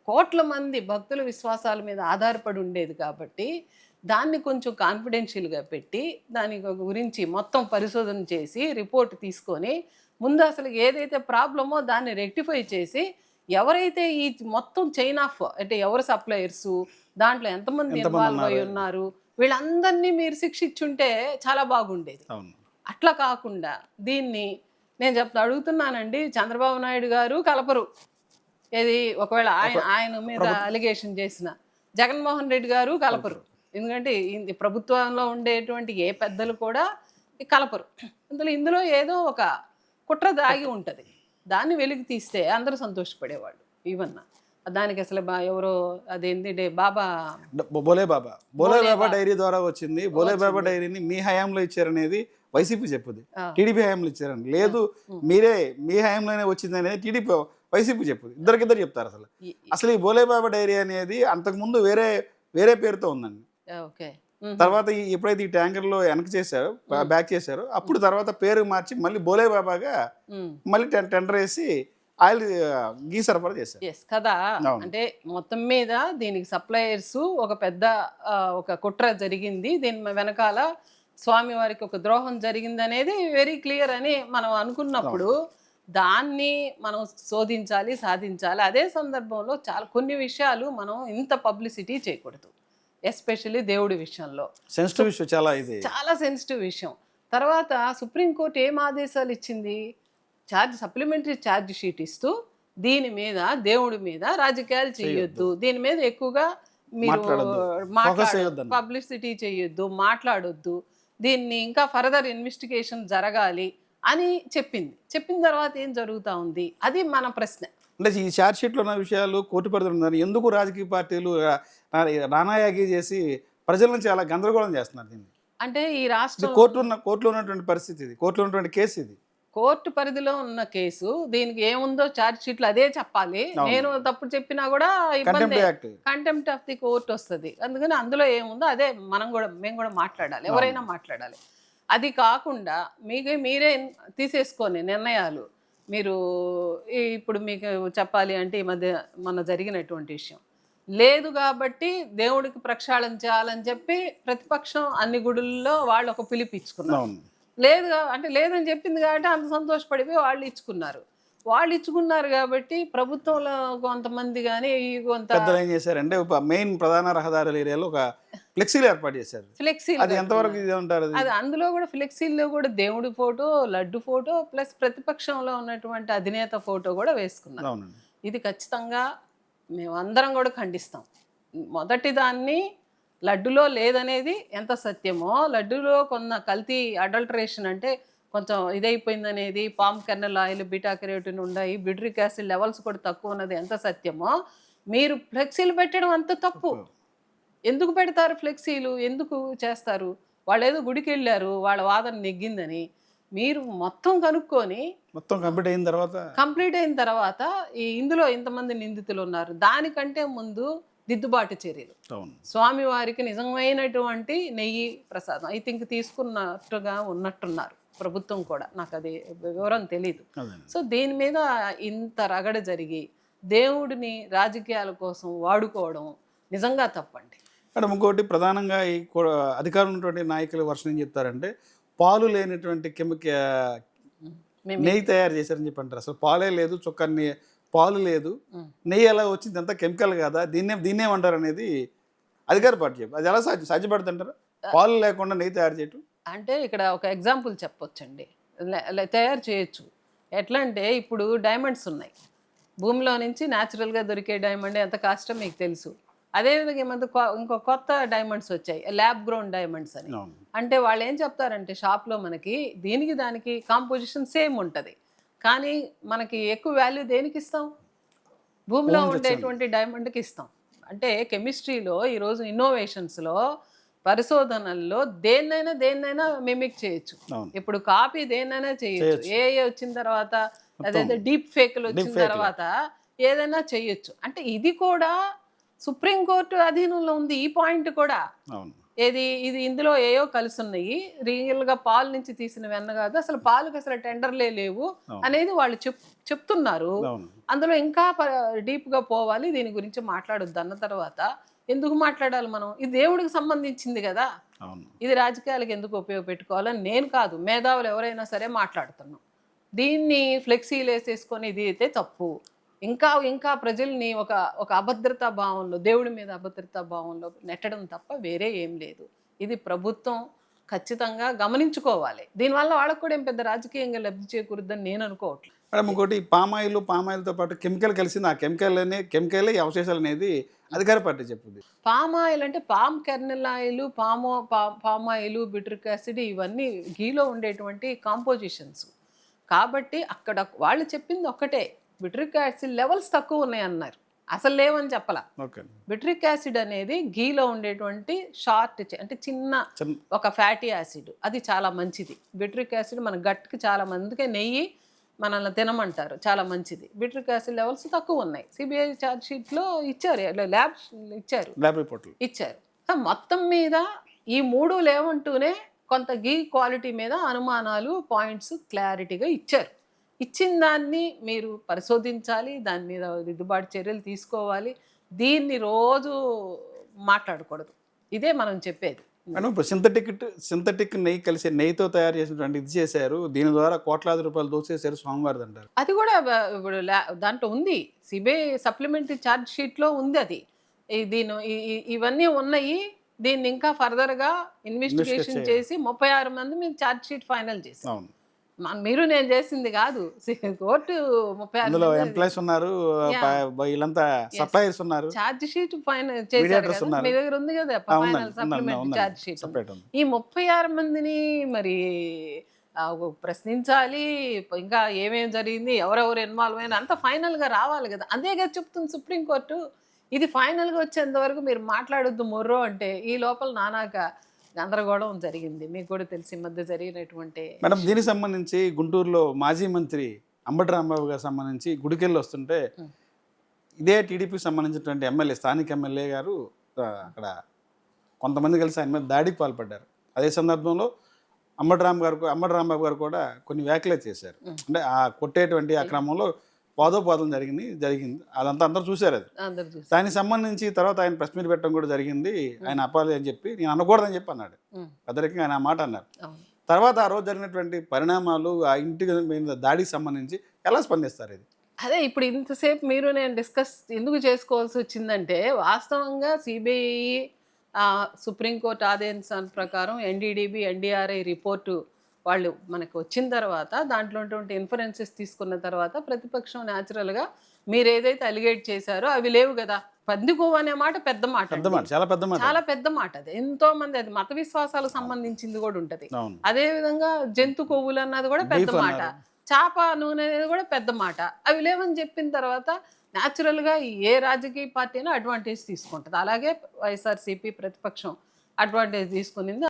కోట్ల మంది భక్తుల విశ్వాసాల మీద ఆధారపడి ఉండేది కాబట్టి దాన్ని కొంచెం కాన్ఫిడెన్షియల్గా పెట్టి దాని గురించి మొత్తం పరిశోధన చేసి రిపోర్ట్ తీసుకొని ముందు అసలు ఏదైతే ప్రాబ్లమో దాన్ని రెక్టిఫై చేసి ఎవరైతే ఈ మొత్తం చైన్ ఆఫ్ అంటే ఎవరు సప్లయర్సు దాంట్లో ఎంతమంది ఇన్వాల్వ్ అయి ఉన్నారు వీళ్ళందరినీ మీరు శిక్షించుంటే చాలా బాగుండేది. అట్లా కాకుండా దీన్ని నేను అడుగుతున్నానండి, చంద్రబాబు నాయుడు గారు కలపరు, ఏది ఒకవేళ ఆయన మీద అలిగేషన్ చేసిన జగన్మోహన్ రెడ్డి గారు కలపరు, ఎందుకంటే ప్రభుత్వంలో ఉండేటువంటి ఏ పెద్దలు కూడా కలపరు. ఇందులో ఏదో ఒక కుట్ర దాగి ఉంటుంది, దాన్ని వెలికి తీస్తే అందరూ సంతోషపడేవాళ్ళు. ఈవెన్ దానికి అసలు ఎవరో అదేంటి బోలే బాబా డైరీ ద్వారా వచ్చింది. బోలే బాబా డైరీని మీ హయాంలో ఇచ్చారనేది వైసీపీ చెప్పుది, టీడీపీ హయాంలో ఇచ్చారని లేదు, మీ హయాంలోనే వచ్చింది అనేది టీడీపీ వైసీపీ చెప్పుది, ఇద్దరికిద్దరు చెప్తారు. అసలు ఈ బోలే బాబా డైరీ అనేది అంతకుముందు వేరే పేరుతో ఉందండి. తర్వాత ఎప్పుడైతే ఈ ట్యాంకర్లో వెనక చేశారో బ్యాక్ చేశారో అప్పుడు తర్వాత పేరు మార్చి మళ్ళీ బోలే బాబాగా మళ్ళీ టెండర్ వేసి ఆయిల్ గీ సరఫరా చేశారు కదా. అంటే మొత్తం మీద దీనికి సప్లయర్స్ ఒక పెద్ద ఒక కుట్ర జరిగింది, దీని వెనకాల స్వామివారికి ఒక ద్రోహం జరిగింది అనేది వెరీ క్లియర్ అని మనం అనుకున్నప్పుడు దాన్ని మనం శోధించాలి, సాధించాలి. అదే సందర్భంలో కొన్ని విషయాలు మనం ఇంత పబ్లిసిటీ చేయకూడదు, ఎస్పెషల్లీ దేవుడి విషయంలో. సెన్సిటివ్ విషయం, చాలా సెన్సిటివ్ విషయం. తర్వాత సుప్రీంకోర్టు ఏం ఆదేశాలు ఇచ్చింది, సప్లిమెంటరీ ఛార్జ్ షీట్ ఇస్తూ దీని మీద దేవుడి మీద రాజకీయాలు చేయొద్దు, దీని మీద ఎక్కువగా మీరు పబ్లిసిటీ చేయొద్దు, మాట్లాడొద్దు, దీన్ని ఇంకా ఫర్దర్ ఇన్వెస్టిగేషన్ జరగాలి అని చెప్పిన తర్వాత ఏం జరుగుతూ ఉంది, అది మన ప్రశ్న. అంటే ఈ ఛార్జ్ షీట్లో ఉన్న విషయాలు కోర్టు పరిధిలో ఉన్నారు, ఎందుకు రాజకీయ పార్టీలు నానాయాగి చేసి ప్రజల నుంచి అలా గందరగోళం చేస్తున్నారు దీన్ని? అంటే ఈ రాష్ట్రం కోర్టులో ఉన్నటువంటి పరిస్థితి ఇది, కోర్టులో ఉన్నటువంటి కేసు ఇది, కోర్టు పరిధిలో ఉన్న కేసు. దీనికి ఏముందో ఛార్జ్ షీట్లు అదే చెప్పాలి, నేను తప్పుడు చెప్పినా కూడా ఇబ్బంది, కంటెంప్ట్ ఆఫ్ ది కోర్ట్ వస్తుంది. అందుకని అందులో ఏముందో అదే మేము కూడా మాట్లాడాలి, ఎవరైనా మాట్లాడాలి. అది కాకుండా మీరే తీసేసుకొని నిర్ణయాలు మీరు ఇప్పుడు మీకు చెప్పాలి అంటే ఈ మధ్య మన జరిగినటువంటి విషయం లేదు కాబట్టి దేవుడికి ప్రక్షాళన చేయాలని చెప్పి ప్రతిపక్షం అన్ని గుడుల్లో వాళ్ళు ఒక పిలిపించుకున్నారు. లేదని చెప్పింది కాబట్టి అంత సంతోషపడిపోయి వాళ్ళు ఇచ్చుకున్నారు కాబట్టి ప్రభుత్వంలో కొంతమంది కానీ పెద్దలు ఏం చేశారంటే మెయిన్ ప్రధాన రహదారుల ఏరియాలో ఒక ఫ్లెక్సీలు ఏర్పాటు చేశారు. అది ఎంతవరకు ఉంటారు? అది అందులో కూడా ఫ్లెక్సీల్లో కూడా దేవుడి ఫోటో, లడ్డు ఫోటో ప్లస్ ప్రతిపక్షంలో ఉన్నటువంటి అధినేత ఫోటో కూడా వేసుకున్నారు. ఇది ఖచ్చితంగా మేమందరం కూడా ఖండిస్తాం. మొదటి దాన్ని లడ్డులో లేదనేది ఎంత సత్యమో, లడ్డులో కొన్న కల్తీ అడల్టరేషన్ అంటే కొంచెం ఇదైపోయిందనేది, palm kernel oil, beta carotene ఉన్నాయి, బిట్రిక్ యాసిడ్ లెవెల్స్ కూడా తక్కువ ఉన్నది ఎంత సత్యమో, మీరు ఫ్లెక్సీలు పెట్టడం అంత తప్పు. ఎందుకు పెడతారు ఫ్లెక్సీలు, ఎందుకు చేస్తారు? వాళ్ళు ఏదో గుడికి వెళ్ళారు, వాళ్ళ వాదన నెగ్గిందని మీరు మొత్తం కనుక్కొని కంప్లీట్ అయిన తర్వాత ఇందులో ఇంతమంది నిందితులు ఉన్నారు, దానికంటే ముందు దిద్దుబాటు చర్యలు, స్వామివారికి నిజమైనటువంటి నెయ్యి ప్రసాదం ఐ థింక్ తీసుకున్నట్టుగా ఉన్నట్టున్నారు ప్రభుత్వం కూడా, నాకు అది వివరం తెలీదు. సో దీని మీద ఇంత రగడ జరిగి దేవుడిని రాజకీయాల కోసం వాడుకోవడం నిజంగా తప్పండి. మేడం, ఇంకోటి ప్రధానంగా ఈ అధికారం ఉన్నటువంటి నాయకులు వర్షం ఏం చెప్తారంటే పాలు లేనటువంటి నెయ్యి తయారు చేశారని చెప్పి అంటారు. అసలు పాలే లేదు, చుక్కన్ని పాలు లేదు, నెయ్యి ఎలా వచ్చింది, అంతా కెమికల్ కదా, దీన్నేమంటారు అనేది అధికార పార్టీ చెప్పి, అది ఎలా సాధ్యపడుతుంటారు పాలు లేకుండా నెయ్యి తయారు చేయటం? అంటే ఇక్కడ ఒక ఎగ్జాంపుల్ చెప్పొచ్చండి, తయారు చేయొచ్చు. ఎట్లా అంటే ఇప్పుడు డైమండ్స్ ఉన్నాయి, భూమిలో నుంచి న్యాచురల్గా దొరికే డైమండ్ ఎంత కాస్టో మీకు తెలుసు. అదేవిధంగా ఈ మధ్య ఇంకో కొత్త డైమండ్స్ వచ్చాయి, ల్యాబ్ గ్రోన్ డైమండ్స్ అని. అంటే వాళ్ళు ఏం చెప్తారంటే షాప్లో మనకి దానికి కాంపోజిషన్ సేమ్ ఉంటుంది, కానీ మనకి ఎక్కువ వాల్యూ దేనికి ఇస్తాం, భూమిలో ఉండేటువంటి డైమండ్కి ఇస్తాం. అంటే కెమిస్ట్రీలో ఈరోజు ఇన్నోవేషన్స్లో పరిశోధనల్లో దేన్నైనా మిమిక్ చేయొచ్చు. ఇప్పుడు కాపీ దేన్నైనా చేయొచ్చు, ఏ వచ్చిన తర్వాత అదైతే డీప్ ఫేక్లు వచ్చిన తర్వాత ఏదైనా చేయొచ్చు. అంటే ఇది కూడా సుప్రీంకోర్టు అధీనంలో ఉంది ఈ పాయింట్ కూడా. ఇది ఇందులో ఏయో కలిసి ఉన్నాయి, రియల్గా పాలు నుంచి తీసిన వెన్న కాదు, అసలు పాలకు అసలు టెండర్లే లేవు అనేది వాళ్ళు చెప్తున్నారు. అందులో ఇంకా డీప్గా పోవాలి, దీని గురించి మాట్లాడొద్దు అన్న తర్వాత ఎందుకు మాట్లాడాలి మనం? ఇది దేవుడికి సంబంధించింది కదా, ఇది రాజకీయాలకు ఎందుకు ఉపయోగపెట్టుకోవాలని నేను కాదు, మేధావులు ఎవరైనా సరే మాట్లాడుతున్నాం. దీన్ని ఫ్లెక్సీలు వేసేసుకొని ఇది అయితే తప్పు. ఇంకా ఇంకా ప్రజల్ని ఒక అభద్రతా భావంలో, దేవుడి మీద అభద్రతా భావంలో నెట్టడం తప్ప వేరే ఏం లేదు. ఇది ప్రభుత్వం ఖచ్చితంగా గమనించుకోవాలి. దీనివల్ల వాళ్ళకు కూడా ఏం పెద్ద రాజకీయంగా లబ్ధి చేకూరుద్దని నేను అనుకోవట్లేదు. మేడం ఇంకోటి పామాయిల్తో పాటు కెమికల్ కలిసింది, ఆ కెమికలే అవశేషాలు అనేది అధికార పార్టీ చెప్పింది. పామాయిల్ అంటే palm kernel oil, palm oil, butyric acid ఇవన్నీ గీలో ఉండేటువంటి కాంపోజిషన్స్. కాబట్టి అక్కడ వాళ్ళు చెప్పింది ఒక్కటే, బిట్రిక్ యాసిడ్ లెవెల్స్ తక్కువ ఉన్నాయి అన్నారు, అసలు లేవని చెప్పాల. బిట్రిక్ యాసిడ్ అనేది గీలో ఉండేటువంటి షార్ట్ అంటే చిన్న ఒక ఫ్యాటీ యాసిడ్, అది చాలా మంచిది. బిట్రిక్ యాసిడ్ మన గట్కి చాలా మందికి నెయ్యి మనల్ని తినమంటారు, చాలా మంచిది. బిట్రిక్ యాసిడ్ లెవెల్స్ తక్కువ ఉన్నాయి. సిబిఐ ఛార్జ్ షీట్లో ఇచ్చారు, ల్యాబ్ ఇచ్చారు. మొత్తం మీద ఈ 3 లేవంటూనే కొంత గీ క్వాలిటీ మీద అనుమానాలు, పాయింట్స్ క్లారిటీగా ఇచ్చారు. ఇచ్చిన దాన్ని మీరు పరిశోధించాలి, దాని మీద దిద్దుబాటు చర్యలు తీసుకోవాలి. దీన్ని రోజు మాట్లాడకూడదు, ఇదే మనం చెప్పేది. మేడం ఇప్పుడు సింథటిక్ నెయ్యి కలిసి నెయ్యితో తయారు చేసినటువంటి ఇది చేశారు, దీని ద్వారా కోట్లాది రూపాయలు దోచేశారు స్వామివారిది అంటారు. అది కూడా ఇప్పుడు దాంట్లో ఉంది, సిబిఐ సప్లిమెంటరీ ఛార్జ్ షీట్లో ఉంది అది. ఇవన్నీ ఉన్నాయి. దీన్ని ఇంకా ఫర్దర్గా ఇన్వెస్టిగేషన్ చేసి 36 మంది మీద ఛార్జ్ షీట్ ఫైనల్ చేశారు. మీరు నేను చేసింది కాదు, కోర్టు 36 ఎంప్లాయీస్ ఉన్నారు, వీళ్ళంతా సప్లయర్స్ ఉన్నారు, ఛార్జ్ షీట్ ఫైనల్ చేశారు. మీ దగ్గర ఉంది కదా ఫైనల్ సప్లిమెంటరీ ఛార్జ్ షీట్. ఈ 36 మందిని మరి ప్రశ్నించాలి, ఇంకా ఏమేమి జరిగింది, ఎవరెవరు ఇన్వాల్వ్ అయినా అంత ఫైనల్గా రావాలి కదా. అదే కదా చెప్తుంది సుప్రీంకోర్టు. ఇది ఫైనల్గా వచ్చేంత వరకు మీరు మాట్లాడొద్దు మొర్రో అంటే, ఈ లోపల నానాక గందరగోళం జరిగింది. మీకు కూడా తెలిసి మధ్య జరిగినటువంటి. మేడం దీనికి సంబంధించి గుంటూరులో మాజీ మంత్రి అంబటి రాంబాబు గారు సంబంధించి గుడికెళ్ళి వస్తుంటే ఇదే టీడీపీకి సంబంధించినటువంటి ఎమ్మెల్యే, స్థానిక ఎమ్మెల్యే గారు అక్కడ కొంతమంది కలిసి ఆయన మీద దాడికి పాల్పడ్డారు. అదే సందర్భంలో అంబటి రాంబాబు గారు కూడా కొన్ని వ్యాఖ్యలు చేశారు. అంటే ఆ కొట్టేటువంటి ఆ క్రమంలో వాదోపాదం జరిగింది. అదంతా అందరూ చూశారు. అది దానికి సంబంధించి తర్వాత ఆయన ప్రెస్ మీట్ పెట్టడం కూడా జరిగింది. ఆయన అపాలి అని చెప్పి, నేను అనకూడదని చెప్పి అన్నాడు. పెద్దరికంగా ఆయన ఆ మాట అన్నారు. తర్వాత ఆ రోజు జరిగినటువంటి పరిణామాలు, ఆ ఇంటి మీద దాడికి సంబంధించి ఎలా స్పందిస్తారు? ఇది అదే ఇప్పుడు ఇంతసేపు మీరు నేను డిస్కస్ ఎందుకు చేసుకోవాల్సి వచ్చిందంటే, వాస్తవంగా సిబిఐ సుప్రీంకోర్టు ఆదేశాల ప్రకారం ఎన్డీడీబీ ఎన్డీఆర్ఐ రిపోర్టు వాళ్ళు మనకు వచ్చిన తర్వాత దాంట్లో ఉన్నటువంటి ఇన్ఫరెన్సెస్ తీసుకున్న తర్వాత ప్రతిపక్షం న్యాచురల్గా మీరు ఏదైతే అలిగేట్ చేశారో అవి లేవు కదా. పందికోవ అనే మాట పెద్ద మాట, చాలా పెద్ద మాట. అది ఎంతో మంది, అది మత విశ్వాసాలకు సంబంధించింది కూడా ఉంటుంది. అదే విధంగా జంతు కొవ్వులు అన్నది కూడా పెద్ద మాట, చాప నూనె అనేది కూడా పెద్ద మాట. అవి లేవని చెప్పిన తర్వాత న్యాచురల్గా ఏ రాజకీయ పార్టీ అయినా అడ్వాంటేజ్ తీసుకుంటుంది. అలాగే వైఎస్ఆర్సీపీ ప్రతిపక్షం అడ్వాంటేజ్ తీసుకునింది.